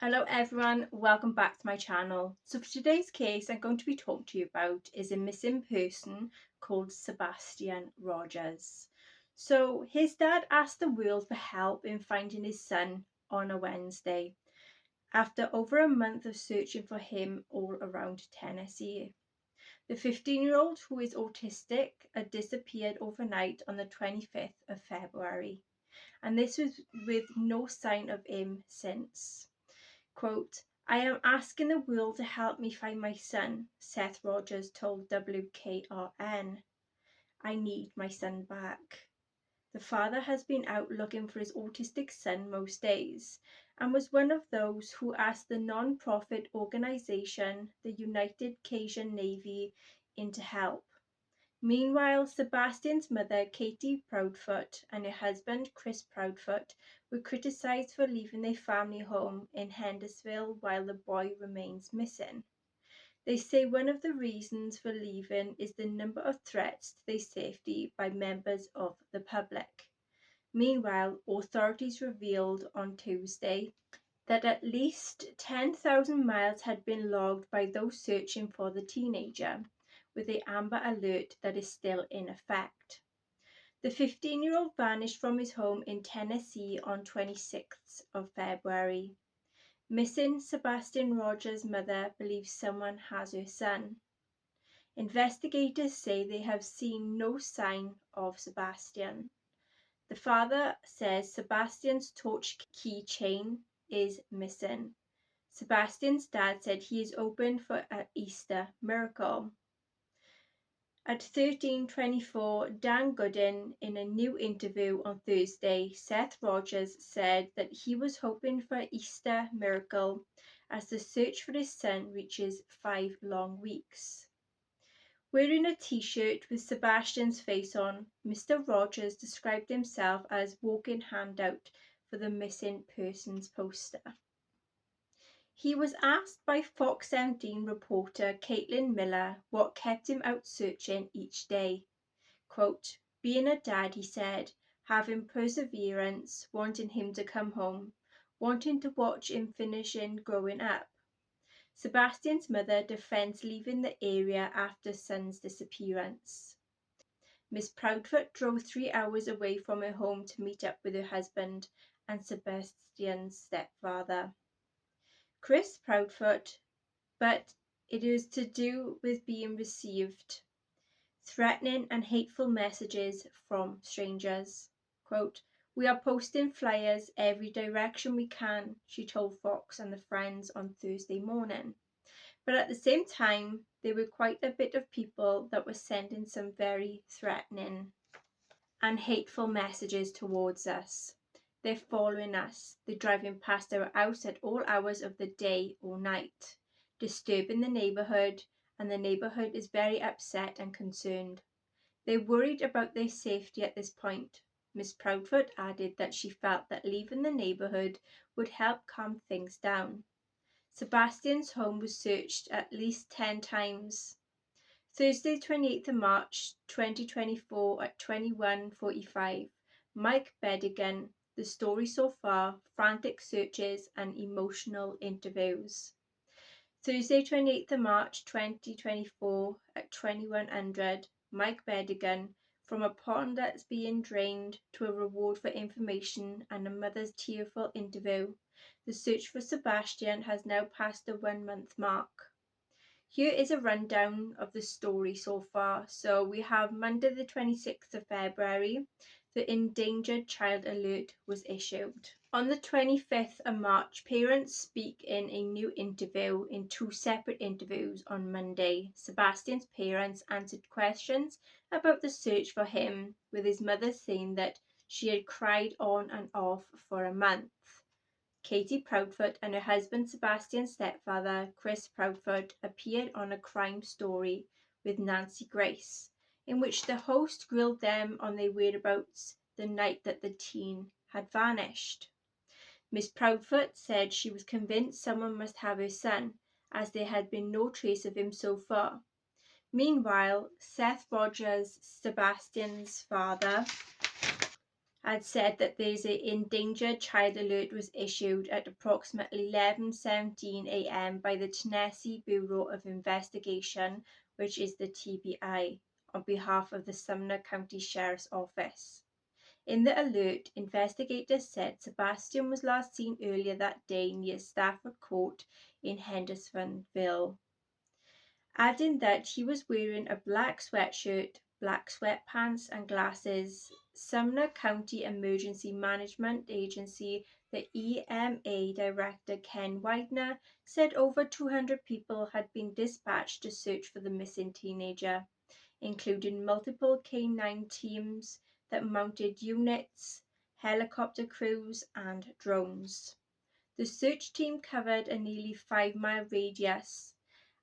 Hello everyone, welcome back to my channel. So for today's case I'm going to be talking to you about is a missing person called Sebastian Rogers. So his dad asked the world for help in finding his son on a Wednesday after over a month of searching for him all around Tennessee. The 15-year-old, who is autistic, had disappeared overnight on the 25th of February, and this was with no sign of him since. Quote, I am asking the world to help me find my son, Seth Rogers told WKRN. I need my son back. The father has been out looking for his autistic son most days and was one of those who asked the non-profit organisation, the United Cajun Navy, in to help. Meanwhile, Sebastian's mother, Katie Proudfoot, and her husband, Chris Proudfoot, were criticised for leaving their family home in Hendersonville while the boy remains missing. They say one of the reasons for leaving is the number of threats to their safety by members of the public. Meanwhile, authorities revealed on Tuesday that at least 10,000 miles had been logged by those searching for the teenager, with the Amber Alert that is still in effect. The 15-year-old vanished from his home in Tennessee on 26th of February. Missing Sebastian Rogers' mother believes someone has her son. Investigators say they have seen no sign of Sebastian. The father says Sebastian's torch keychain is missing. Sebastian's dad said he is open for an Easter miracle. At 13:24, Dan Gooden, in a new interview on Thursday, Seth Rogers said that he was hoping for an Easter miracle as the search for his son reaches 5 long weeks. Wearing a t-shirt with Sebastian's face on, Mr. Rogers described himself as walking handout for the missing persons poster. He was asked by Fox 17 reporter Caitlin Miller what kept him out searching each day. Quote, being a dad, he said, having perseverance, wanting him to come home, wanting to watch him finishing growing up. Sebastian's mother defends leaving the area after son's disappearance. Miss Proudfoot drove 3 hours away from her home to meet up with her husband and Sebastian's stepfather, Chris Proudfoot, but it is to do with being received threatening and hateful messages from strangers. Quote, we are posting flyers every direction we can, she told Fox and the Friends on Thursday morning. But at the same time, there were quite a bit of people that were sending some very threatening and hateful messages towards us. They're following us. They're driving past our house at all hours of the day or night, disturbing the neighbourhood, and the neighbourhood is very upset and concerned. They're worried about their safety at this point. Miss Proudfoot added that she felt that leaving the neighbourhood would help calm things down. Sebastian's home was searched at least 10 times. Thursday, 28th of March 2024 at 21:45, Mike Bedigan, the story so far, frantic searches and emotional interviews. Thursday, 28th of March 2024 at 2100, Mike Bedigan, from a pond that's being drained to a reward for information and a mother's tearful interview. The search for Sebastian has now passed the 1-month mark. Here is a rundown of the story so far. So we have Monday the 26th of February, the endangered child alert was issued. On the 25th of March, parents speak in a new interview in 2 separate interviews on Monday. Sebastian's parents answered questions about the search for him, with his mother saying that she had cried on and off for a month. Katie Proudfoot and her husband Sebastian's stepfather, Chris Proudfoot, appeared on A Crime Story with Nancy Grace, in which the host grilled them on their whereabouts the night that the teen had vanished. Miss Proudfoot said she was convinced someone must have her son, as there had been no trace of him so far. Meanwhile, Seth Rogers, Sebastian's father, had said that there's an endangered child alert was issued at approximately 11:17 a.m. by the Tennessee Bureau of Investigation, which is the TBI, on behalf of the Sumner County Sheriff's Office. In the alert, investigators said Sebastian was last seen earlier that day near Stafford Court in Hendersonville, adding that he was wearing a black sweatshirt, black sweatpants, and glasses. Sumner County Emergency Management Agency, the EMA director Ken Widener, said over 200 people had been dispatched to search for the missing teenager, including multiple K-9 teams that mounted units, helicopter crews, and drones. The search team covered a nearly 5-mile radius.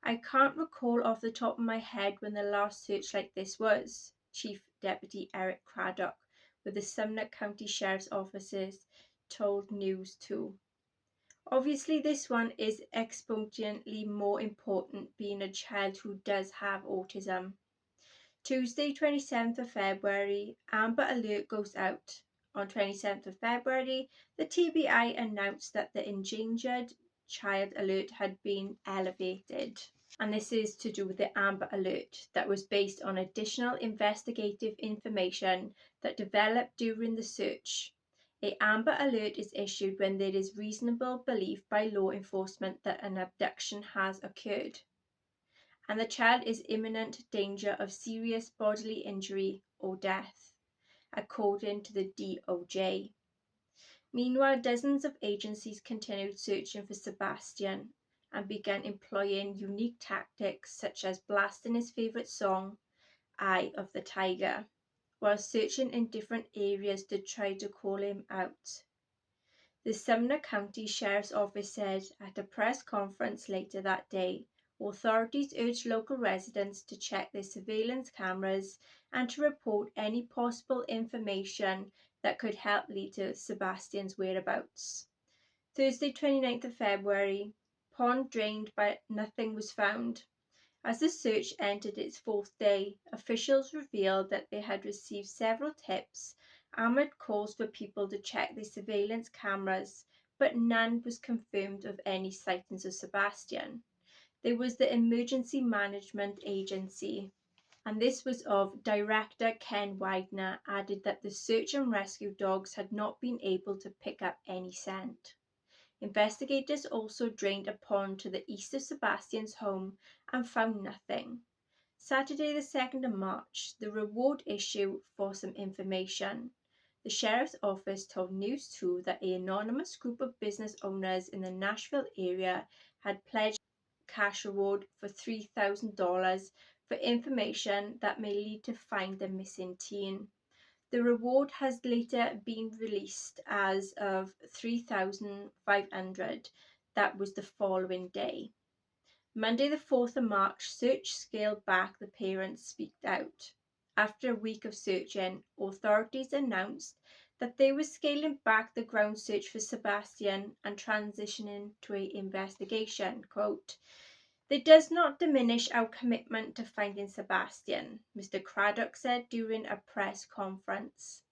I can't recall off the top of my head when the last search like this was, Chief Deputy Eric Craddock with the Sumner County Sheriff's Offices told News 2. Obviously, this one is exponentially more important, being a child who does have autism. Tuesday, 27th of February, Amber Alert goes out. On 27th of February, the TBI announced that the endangered child alert had been elevated. And this is to do with the Amber Alert that was based on additional investigative information that developed during the search. A Amber Alert is issued when there is reasonable belief by law enforcement that an abduction has occurred and the child is imminent danger of serious bodily injury or death, according to the DOJ. Meanwhile, dozens of agencies continued searching for Sebastian and began employing unique tactics such as blasting his favourite song, Eye of the Tiger, while searching in different areas to try to call him out. The Sumner County Sheriff's Office said at a press conference later that day, authorities urged local residents to check their surveillance cameras and to report any possible information that could help lead to Sebastian's whereabouts. Thursday, 29th of February, pond drained but nothing was found. As the search entered its 4th day, officials revealed that they had received several tips and calls for people to check their surveillance cameras, but none was confirmed of any sightings of Sebastian. There was the Emergency Management Agency, and this was of Director Ken Widener, added that the search and rescue dogs had not been able to pick up any scent. Investigators also drained a pond to the east of Sebastian's home and found nothing. Saturday, the 2nd of March, the reward issue for some information. The Sheriff's Office told News 2 that an anonymous group of business owners in the Nashville area had pledged cash reward for $3,000 for information that may lead to find the missing teen. The reward has later been released as of $3,500. That was the following day. Monday the 4th of March, search scaled back, the parents speak out. After a week of searching, authorities announced that they were scaling back the ground search for Sebastian and transitioning to an investigation. Quote, "This does not diminish our commitment to finding Sebastian," Mr. Craddock said during a press conference.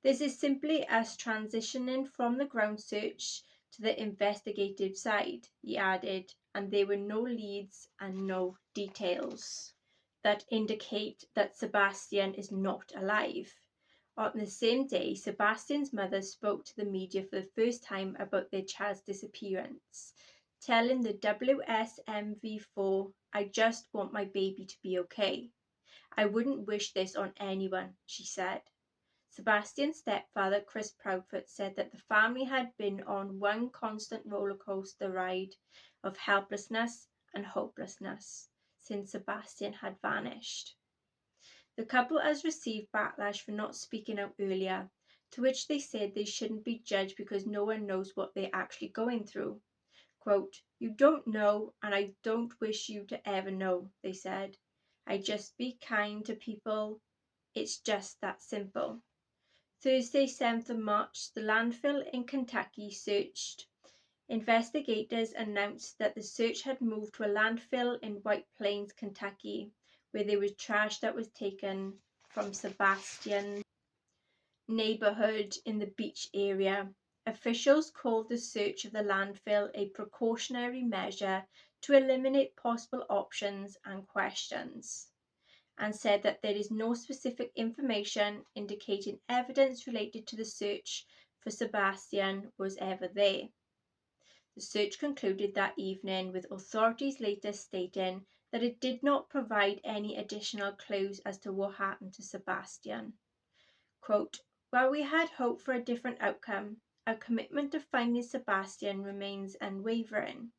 "This is simply us transitioning from the ground search to the investigative side," he added, and there were no leads and no details that indicate that Sebastian is not alive. On the same day, Sebastian's mother spoke to the media for the first time about their child's disappearance, telling the WSMV4, "I just want my baby to be okay. I wouldn't wish this on anyone," she said. Sebastian's stepfather, Chris Proudfoot, said that the family had been on one constant roller coaster ride of helplessness and hopelessness since Sebastian had vanished. The couple has received backlash for not speaking out earlier, to which they said they shouldn't be judged because no one knows what they're actually going through. Quote, "You don't know, and I don't wish you to ever know," they said. "I just be kind to people. It's just that simple." Thursday, 7th of March, the landfill in Kentucky searched. Investigators announced that the search had moved to a landfill in White Plains, Kentucky, where there was trash that was taken from Sebastian. neighbourhood in the beach area. Officials called the search of the landfill a precautionary measure to eliminate possible options and questions, and said that there is no specific information indicating evidence related to the search for Sebastian was ever there. The search concluded that evening, with authorities later stating that it did not provide any additional clues as to what happened to Sebastian. Quote, "While we had hoped for a different outcome, our commitment to finding Sebastian remains unwavering."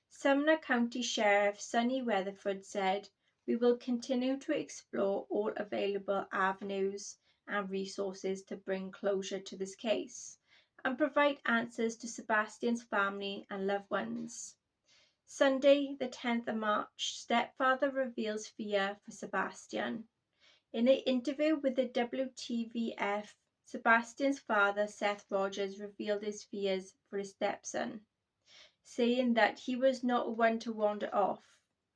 Sumner County Sheriff Sonny Weatherford said, "We will continue to explore all available avenues and resources to bring closure to this case and provide answers to Sebastian's family and loved ones." Sunday, the 10th of March, stepfather reveals fear for Sebastian. In an interview with the WTVF, Sebastian's father, Seth Rogers, revealed his fears for his stepson, saying that he was not one to wander off,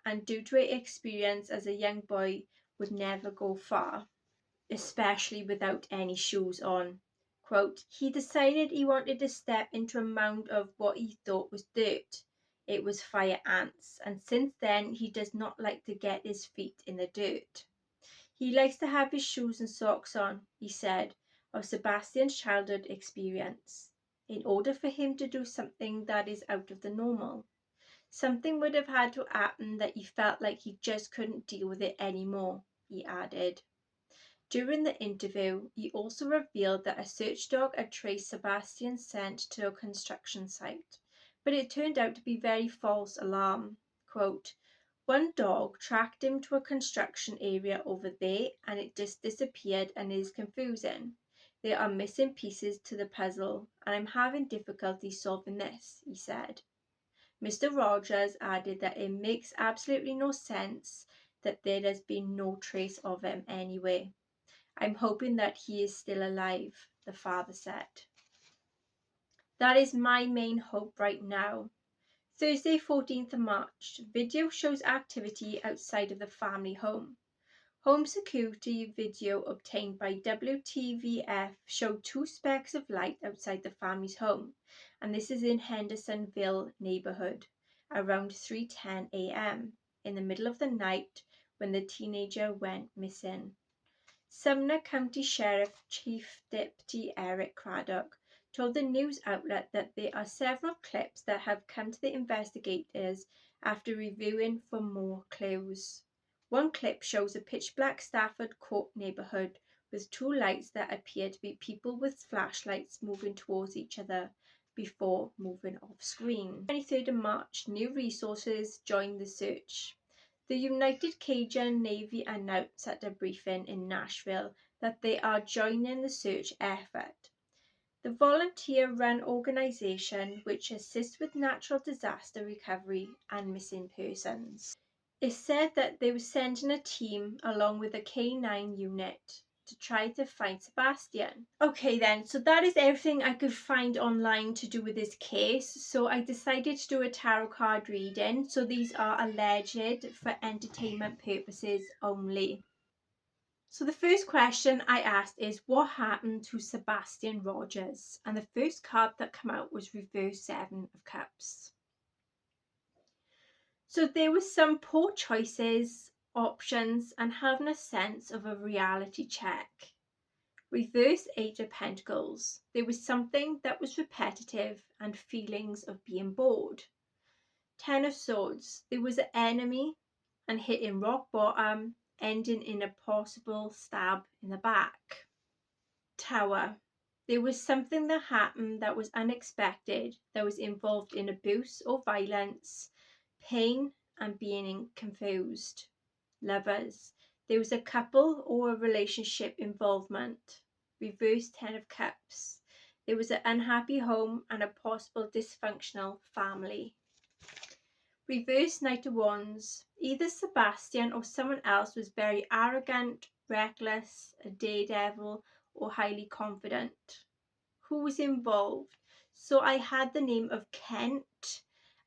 and due to experience as a young boy, would never go far, especially without any shoes on. Quote, "He decided he wanted to step into a mound of what he thought was dirt. It was fire ants, and since then he does not like to get his feet in the dirt. He likes to have his shoes and socks on," he said of Sebastian's childhood experience. In order for him to do something that is out of the normal, something would have had to happen that he felt like he just couldn't deal with it anymore, he added. During the interview, he also revealed that a search dog had traced Sebastian's scent to a construction site, but it turned out to be very false alarm. Quote, "One dog tracked him to a construction area over there and it just disappeared and is confusing. There are missing pieces to the puzzle and I'm having difficulty solving this," he said. Mr. Rogers added that it makes absolutely no sense that there has been no trace of him anywhere. "I'm hoping that he is still alive," the father said. "That is my main hope right now." Thursday, 14th of March, video shows activity outside of the family home. Home security video obtained by WTVF showed two specks of light outside the family's home, and this is in Hendersonville neighborhood, around 3:10 a.m. in the middle of the night when the teenager went missing. Sumner County Sheriff Chief Deputy Eric Craddock told the news outlet that there are several clips that have come to the investigators after reviewing for more clues. One clip shows a pitch-black Stafford Court neighborhood with two lights that appear to be people with flashlights moving towards each other before moving off screen. 23rd of March, new resources joined the search. The United Cajun Navy announced at a briefing in Nashville that they are joining the search effort. The volunteer-run organization, which assists with natural disaster recovery and missing persons, it said that they were sending a team along with a K9 unit to try to find Sebastian. Okay then, so that is everything I could find online to do with this case. So I decided to do a tarot card reading. So these are alleged for entertainment purposes only. So the first question I asked is, what happened to Sebastian Rogers? And the first card that came out was Reverse 7 of Cups. So there were some poor choices, options, and having a sense of a reality check. Reverse 8 of Pentacles. There was something that was repetitive and feelings of being bored. 10 of Swords. There was an enemy and hitting rock bottom, ending in a possible stab in the back. Tower. There was something that happened that was unexpected, that was involved in abuse or violence, pain and being confused. Lovers. There was a couple or a relationship involvement. Reverse 10 of Cups. There was an unhappy home and a possible dysfunctional family. Reverse Knight of Wands. Either Sebastian or someone else was very arrogant, reckless, a daredevil, or highly confident. Who was involved? So I had the name of Kent,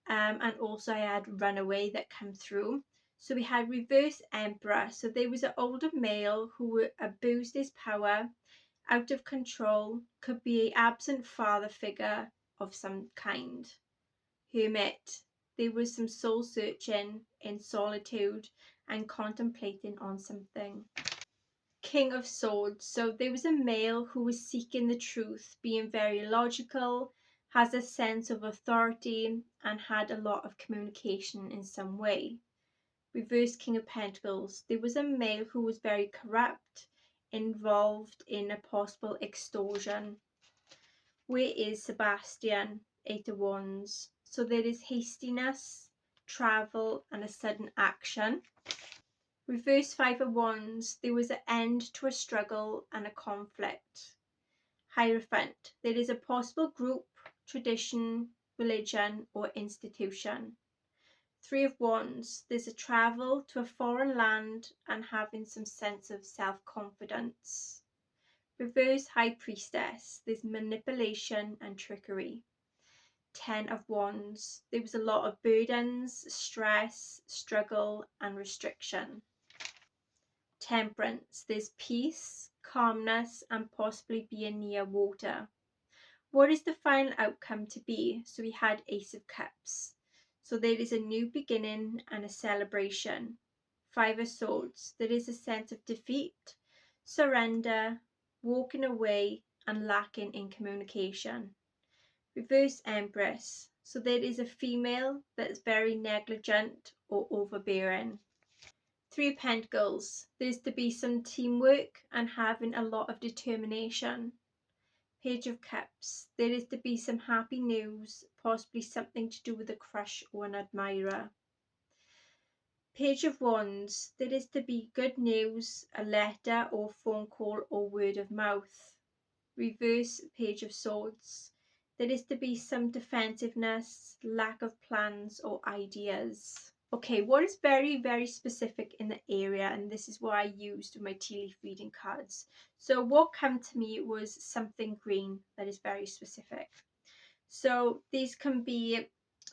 and also I had Runaway that came through. So we had Reverse Emperor. So there was an older male who abused his power out of control, could be an absent father figure of some kind. Hermit, there was some soul searching in solitude and contemplating on something. King of Swords, so there was a male who was seeking the truth, being very logical, has a sense of authority, and had a lot of communication in some way. Reverse King of Pentacles, there was a male who was very corrupt, involved in a possible extortion. Where is Sebastian? Eight of Wands, so there is hastiness, travel, and a sudden action. Reverse Five of Wands, there was an end to a struggle and a conflict. Hierophant, there is a possible group, tradition, religion, or institution. Three of Wands, there's a travel to a foreign land and having some sense of self-confidence. Reverse High Priestess, there's manipulation and trickery. Ten of Wands, there was a lot of burdens, stress, struggle, and restriction. Temperance, there's peace, calmness, and possibly being near water. What is the final outcome to be? So we had Ace of Cups. So there is a new beginning and a celebration. Five of Swords, there is a sense of defeat, surrender, walking away, and lacking in communication. Reverse Empress, so there is a female that is very negligent or overbearing. Three of Pentacles, there's to be some teamwork and having a lot of determination. Page of Cups, there is to be some happy news, possibly something to do with a crush or an admirer. Page of Wands, there is to be good news, a letter or phone call or word of mouth. Reverse Page of Swords, there is to be some defensiveness, lack of plans or ideas. Okay, what is very, very specific in the area, and this is what I used my tea leaf reading cards. So what came to me was something green that is very specific. So these can be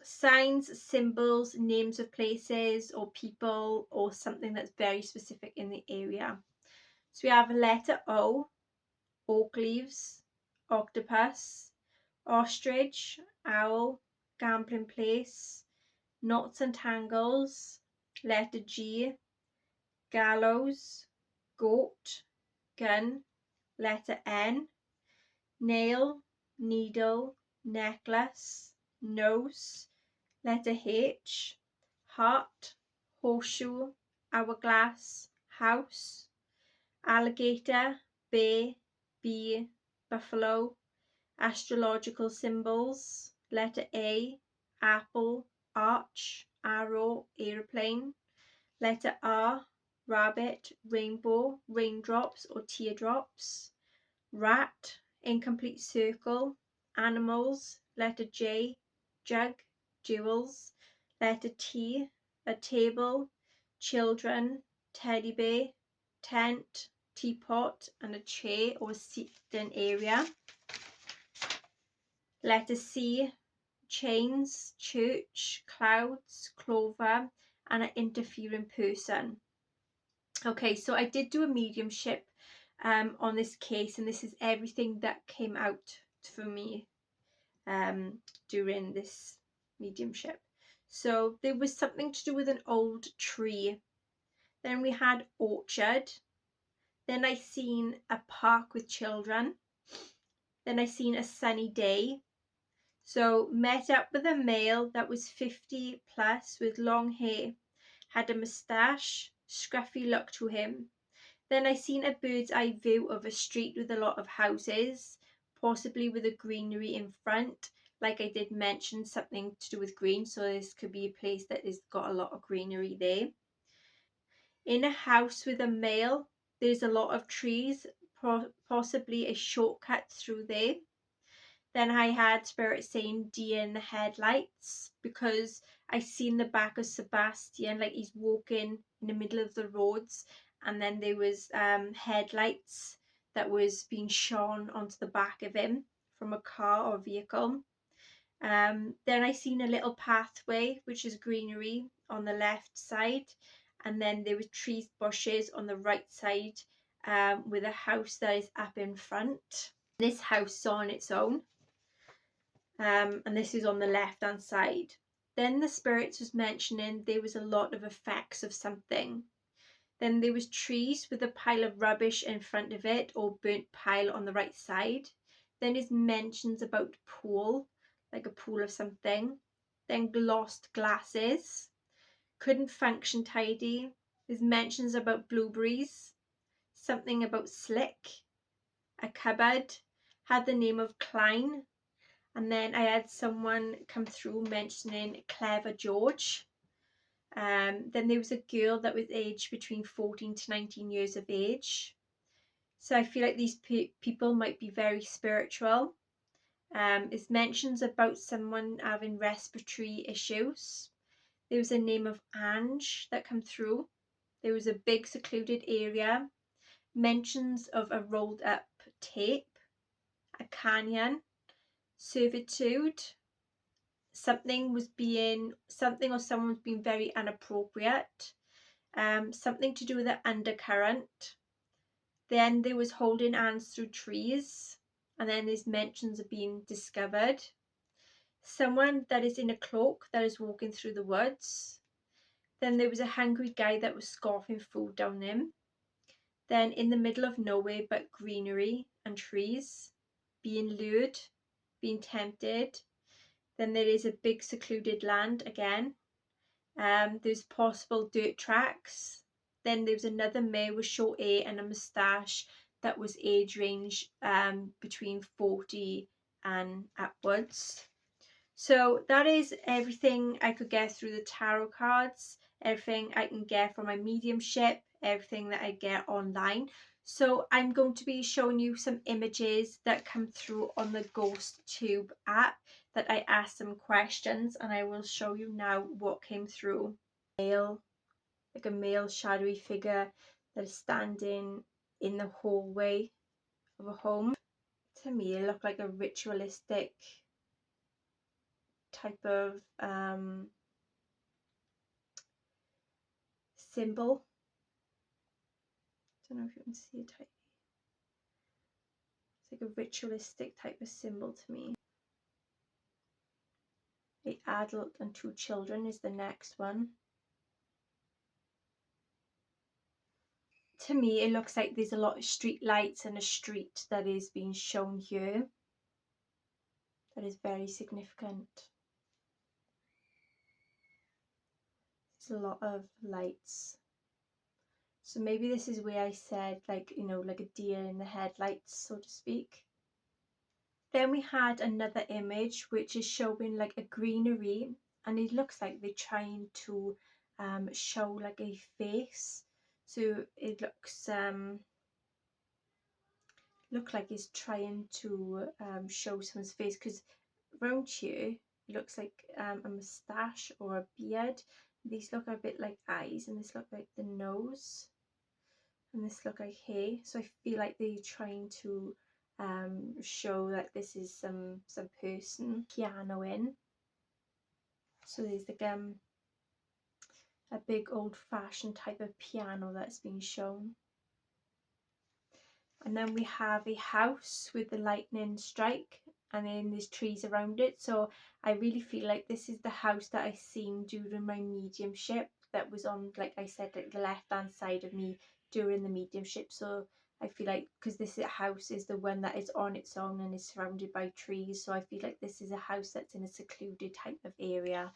signs, symbols, names of places or people, or something that's very specific in the area. So we have a letter O, oak leaves, octopus, ostrich, owl, gambling place, knots and tangles, letter G, gallows, goat, gun, letter N, nail, needle, necklace, nose, letter H, heart, horseshoe, hourglass, house, alligator, bear, bee, buffalo. Astrological symbols, letter A, apple, arch, arrow, aeroplane. Letter R, rabbit, rainbow, raindrops or teardrops. Rat, incomplete circle. Animals, letter J, jug, jewels. Letter T, a table, children, teddy bear, tent, teapot, and a chair or seating area. Letter C, chains, church, clouds, clover, and an interfering person. Okay, so I did do a mediumship on this case, and this is everything that came out for me during this mediumship. So there was something to do with an old tree. Then we had orchard. Then I seen a park with children. Then I seen a sunny day. So met up with a male that was 50 plus with long hair, had a moustache, scruffy look to him. Then I seen a bird's eye view of a street with a lot of houses, possibly with a greenery in front. Like I did mention, something to do with green, so this could be a place that has got a lot of greenery there. In a house with a male, there's a lot of trees, possibly a shortcut through there. Then I had spirit saying deer in the headlights, because I seen the back of Sebastian, like he's walking in the middle of the roads, and then there was headlights that was being shone onto the back of him from a car or vehicle. Then I seen a little pathway which is greenery on the left side, and then there were trees, bushes on the right side, with a house that is up in front. This house is on its own, and this is on the left hand side. Then the spirits was mentioning there was a lot of effects of something. Then there was trees with a pile of rubbish in front of it, or burnt pile on the right side. Then there's mentions about pool, like a pool of something. Then lost glasses, couldn't function tidy. There's mentions about blueberries, something about slick, a cupboard, had the name of Klein. And then I had someone come through mentioning Clever George. Then there was a girl that was aged between 14 to 19 years of age. So I feel like these people might be very spiritual. It mentions about someone having respiratory issues. There was a name of Ange that come through. There was a big secluded area. Mentions of a rolled up tape, a canyon, servitude. Something or someone was being very inappropriate. Something to do with the undercurrent. Then there was holding hands through trees, and then there's mentions of being discovered. Someone that is in a cloak that is walking through the woods. Then there was a hungry guy that was scoffing food down him. Then in the middle of nowhere but greenery and trees, being lured, being tempted. Then there is a big secluded land again. There's possible dirt tracks. Then there was another male with short hair and a moustache that was age range between 40 and upwards. So that is everything I could get through the tarot cards, everything I can get from my mediumship, everything that I get online. So I'm going to be showing you some images that come through on the Ghost Tube app that I asked some questions, and I will show you now what came through. Like a male shadowy figure that is standing in the hallway of a home. To me it looked like a ritualistic type of symbol. Don't know if you can see it. It's like a ritualistic type of symbol to me. An adult and 2 children is the next one. To me it looks like there's a lot of street lights and a street that is being shown here. That is very significant. There's a lot of lights. So maybe this is where I said, like, you know, like a deer in the headlights, so to speak. Then we had another image which is showing like a greenery, and it looks like they're trying to show like a face. So it looks look like it's trying to show someone's face, because around here it looks like a moustache or a beard. These look a bit like eyes, and this look like the nose, and this look like hair. So I feel like they're trying to show that this is some person. Piano in. So there's like a big old-fashioned type of piano that's being shown. And then we have a house with the lightning strike, and then there's trees around it. So I really feel like this is the house that I seen during my mediumship, that was on, like I said, like the left hand side of me during the mediumship. So I feel like, because this house is the one that is on its own and is surrounded by trees, so I feel like this is a house that's in a secluded type of area.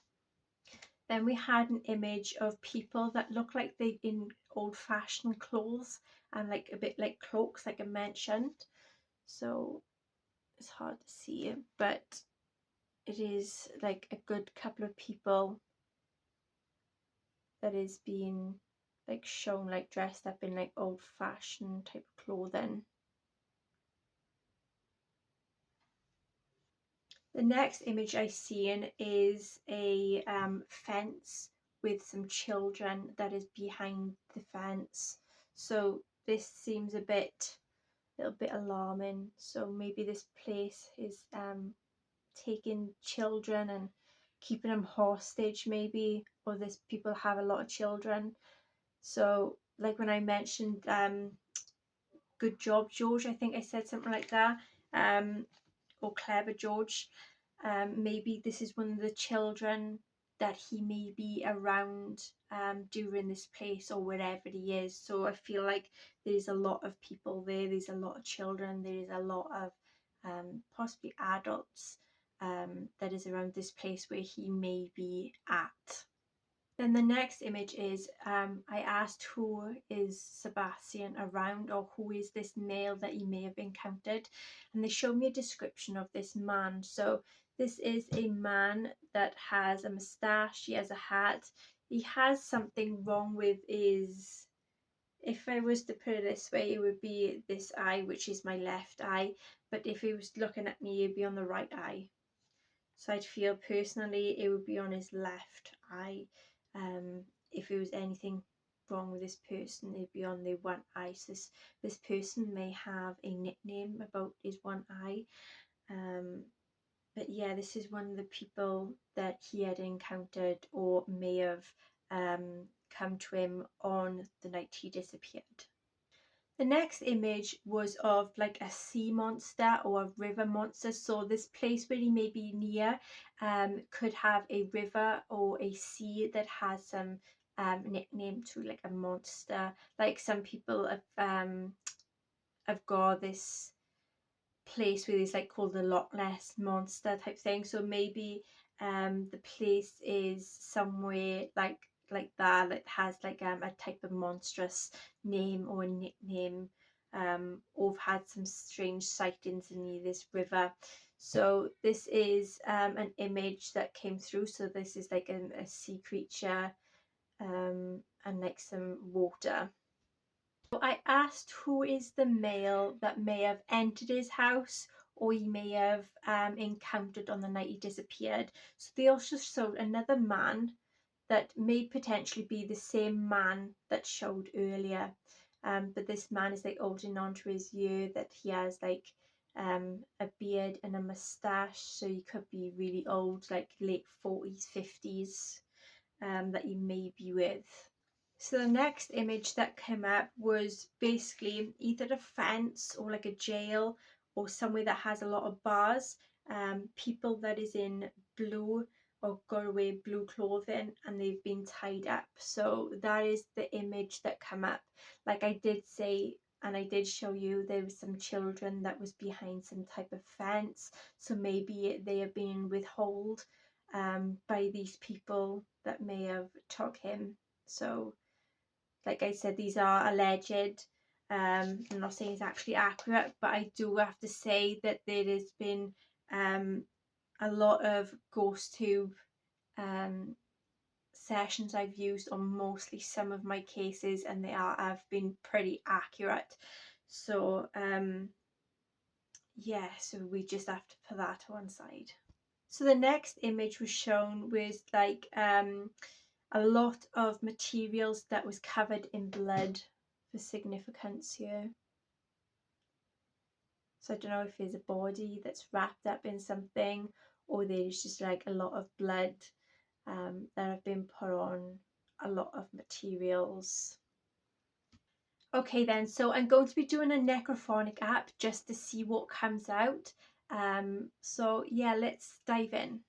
Then we had an image of people that look like they're in old-fashioned clothes and like a bit like cloaks, like I mentioned. So it's hard to see, but it is like a good couple of people that is being like shown, like dressed up in like old-fashioned type of clothing. The next image I seen is a fence with some children that is behind the fence. So this seems a little bit alarming. So maybe this place is taking children and keeping them hostage, maybe, or this people have a lot of children. So like when I mentioned good job, George. I think I said something like that. Or clever George. Maybe this is one of the children that he may be around during this place or wherever he is. So I feel like there's a lot of people there. There's a lot of children. There's a lot of possibly adults that is around this place where he may be at. Then the next image is I asked who is Sebastian around, or who is this male that he may have encountered, and they showed me a description of this man. So this is a man that has a moustache, he has a hat, he has something wrong with his, if I was to put it this way, it would be this eye, which is my left eye, but if he was looking at me, it'd be on the right eye. So I'd feel personally it would be on his left eye. If there was anything wrong with this person, it'd be on the one eye. So this person may have a nickname about his one eye. But yeah, this is one of the people that he had encountered or may have come to him on the night he disappeared. The next image was of like a sea monster or a river monster. So this place where he may be near could have a river or a sea that has some nickname to like a monster. Like some people have got this place where it's like called the Loch Ness monster type thing. So maybe the place is somewhere like that has like a type of monstrous name or a nickname, or had some strange sightings near this river. So this is an image that came through. So this is like a sea creature and like some water. I asked who is the male that may have entered his house or he may have encountered on the night he disappeared. So they also showed another man that may potentially be the same man that showed earlier. But this man is like holding on to his ear, that he has like a beard and a moustache. So he could be really old, like late 40s, 50s, that he may be with. So the next image that came up was basically either a fence or like a jail or somewhere that has a lot of bars, people that is in blue or got away blue clothing and they've been tied up. So that is the image that came up. Like I did say, and I did show you, there was some children that was behind some type of fence. So maybe they have been withheld by these people that may have took him. So like I said, these are alleged. I'm not saying it's actually accurate, but I do have to say that there has been a lot of ghost tube sessions I've used on mostly some of my cases, and have been pretty accurate. So yeah, so we just have to put that to one side. So the next image was shown was like a lot of materials that was covered in blood for significance here. So I don't know if there's a body that's wrapped up in something, or there's just like a lot of blood that have been put on a lot of materials. Okay then, so I'm going to be doing a Necrophonic app just to see what comes out. So yeah, let's dive in.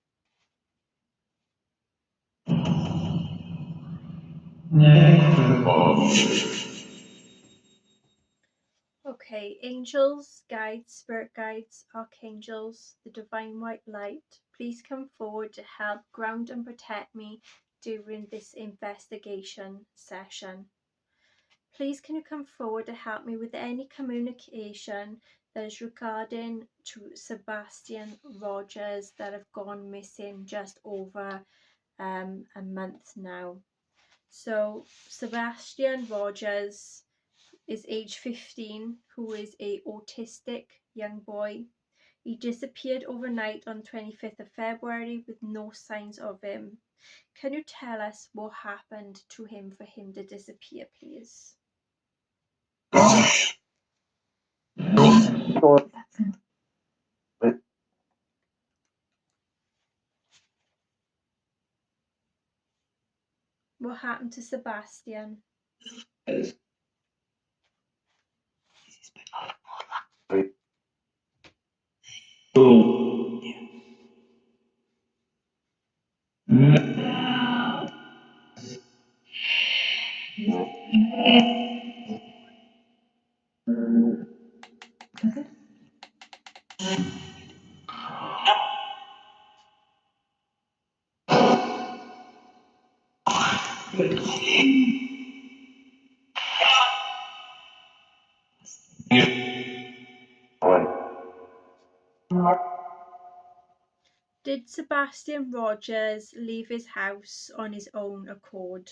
Okay, angels, guides, spirit guides, archangels, the divine white light, please come forward to help ground and protect me during this investigation session. Please can you come forward to help me with any communication that is regarding to Sebastian Rogers that have gone missing just over a month now. So Sebastian Rogers is age 15, who is a autistic young boy. He disappeared overnight on 25th of February with no signs of him. Can you tell us what happened to him for him to disappear, please? What happened to Sebastian? Did Sebastian Rogers leave his house on his own accord?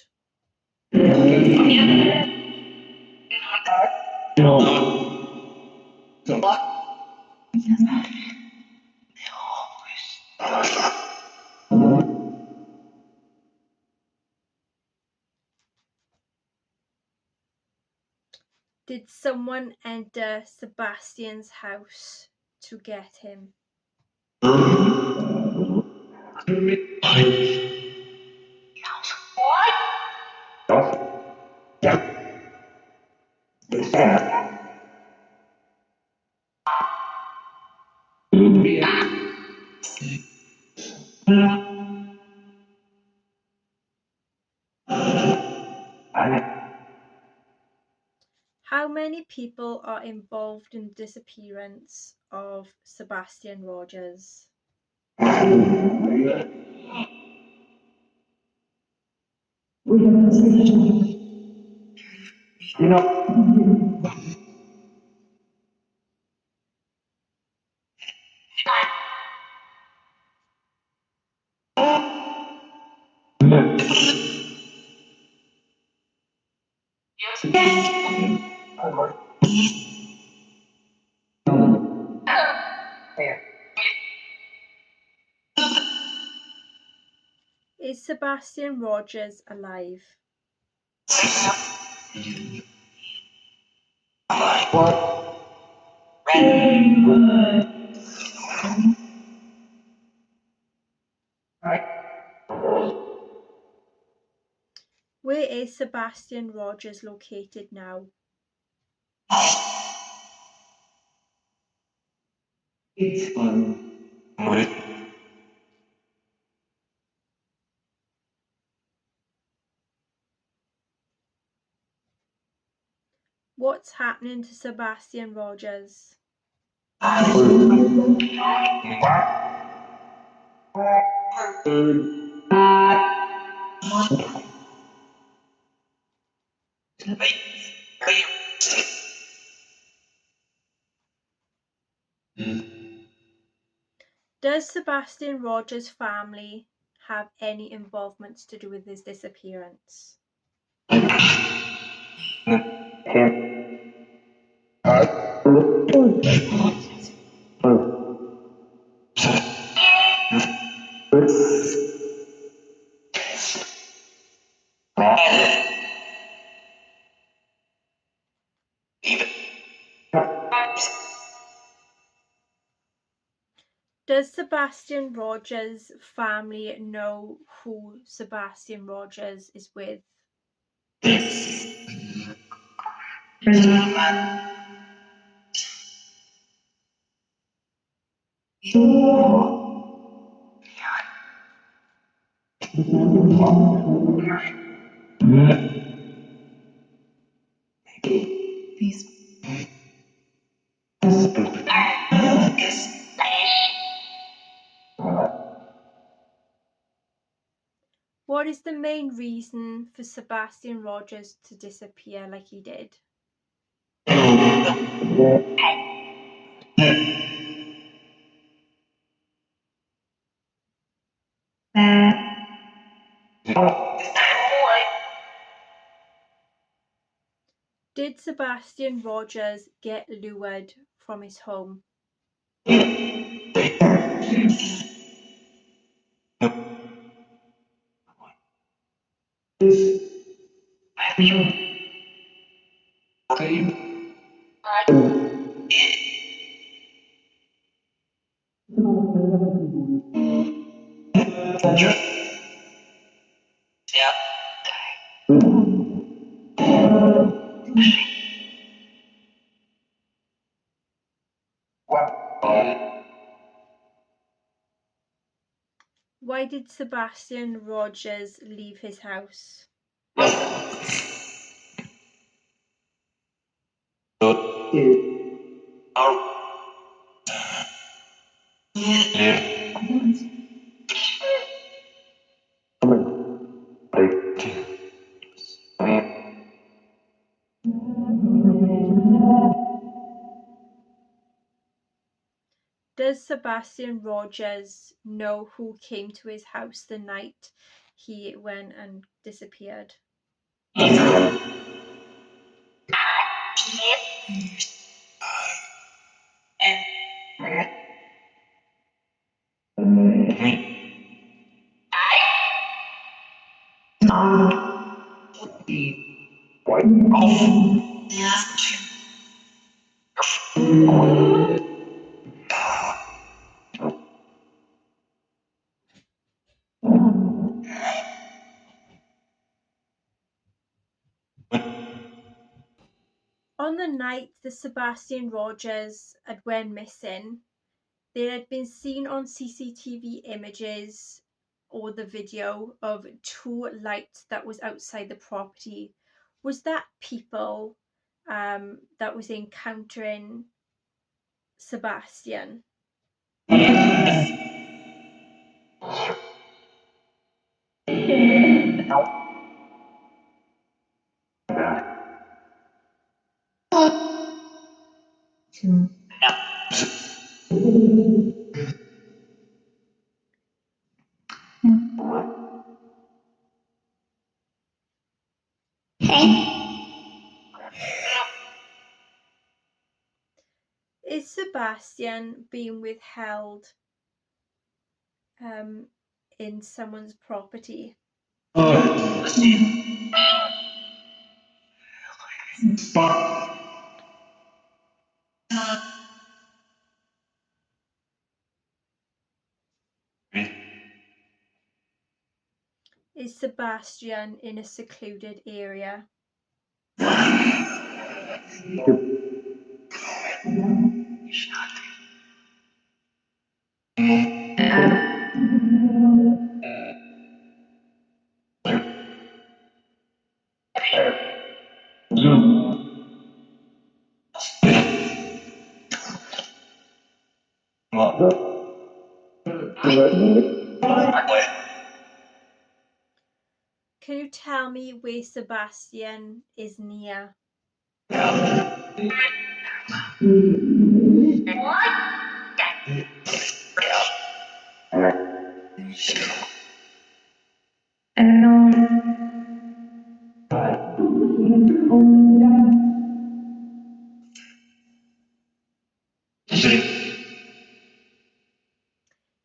Did someone enter Sebastian's house to get him? How many people are involved in the disappearance of Sebastian Rogers? Is Sebastian Rogers alive? Where is Sebastian Rogers located now? What's happening to Sebastian Rogers? Does Sebastian Rogers' family have any involvements to do with his disappearance? Does Sebastian Rogers' family know who Sebastian Rogers is with? What is the main reason for Sebastian Rogers to disappear like he did? Did Sebastian Rogers get lured from his home? Why did Sebastian Rogers leave his house? Does Sebastian Rogers know who came to his house the night he went and disappeared? On the night that Sebastian Rogers had went missing, there had been seen on CCTV images or the video of two lights that was outside the property. Was that people that was encountering Sebastian? Is Sebastian being withheld in someone's property? Is Sebastian in a secluded area? Can you tell me where Sebastian is near?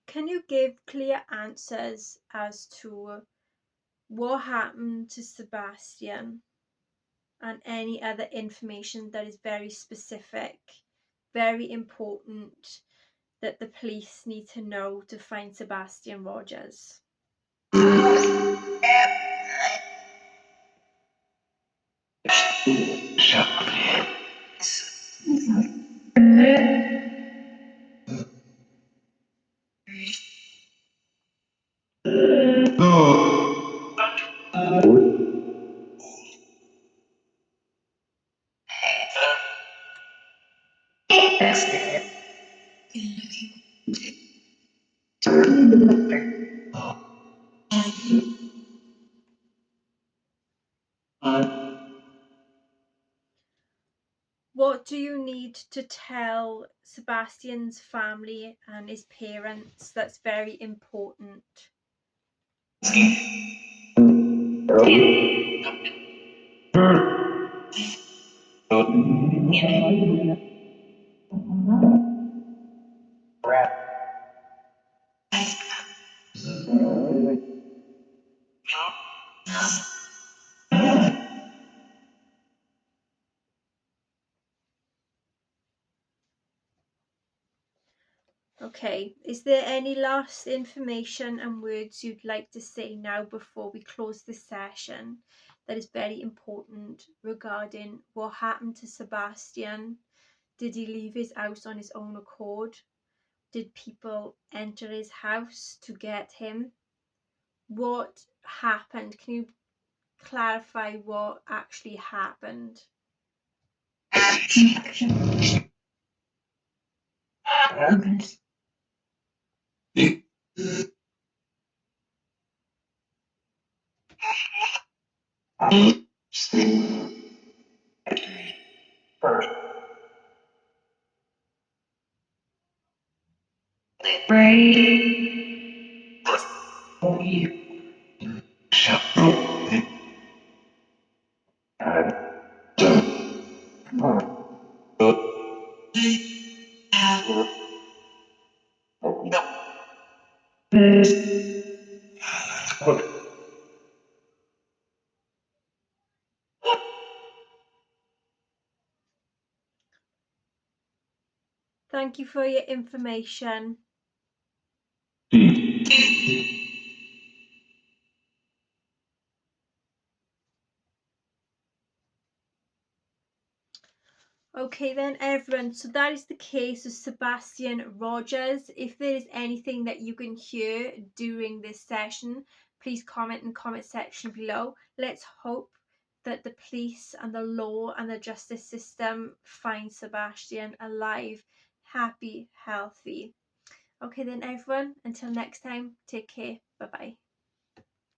Can you give clear answers as to what happened to Sebastian and any other information that is very specific, very important, that the police need to know to find Sebastian Rogers? What do you need to tell Sebastian's family and his parents that's very important? Okay, is there any last information and words you'd like to say now before we close this session that is very important regarding what happened to Sebastian? Did he leave his house on his own accord? Did people enter his house to get him? What happened? Can you clarify what actually happened? Thank you for your information. Okay then everyone, so that is the case of Sebastian Rogers. If there is anything that you can hear during this session, please comment in the comment section below. Let's hope that the police and the law and the justice system find Sebastian alive, happy, healthy. Okay then everyone, until next time, take care, bye bye.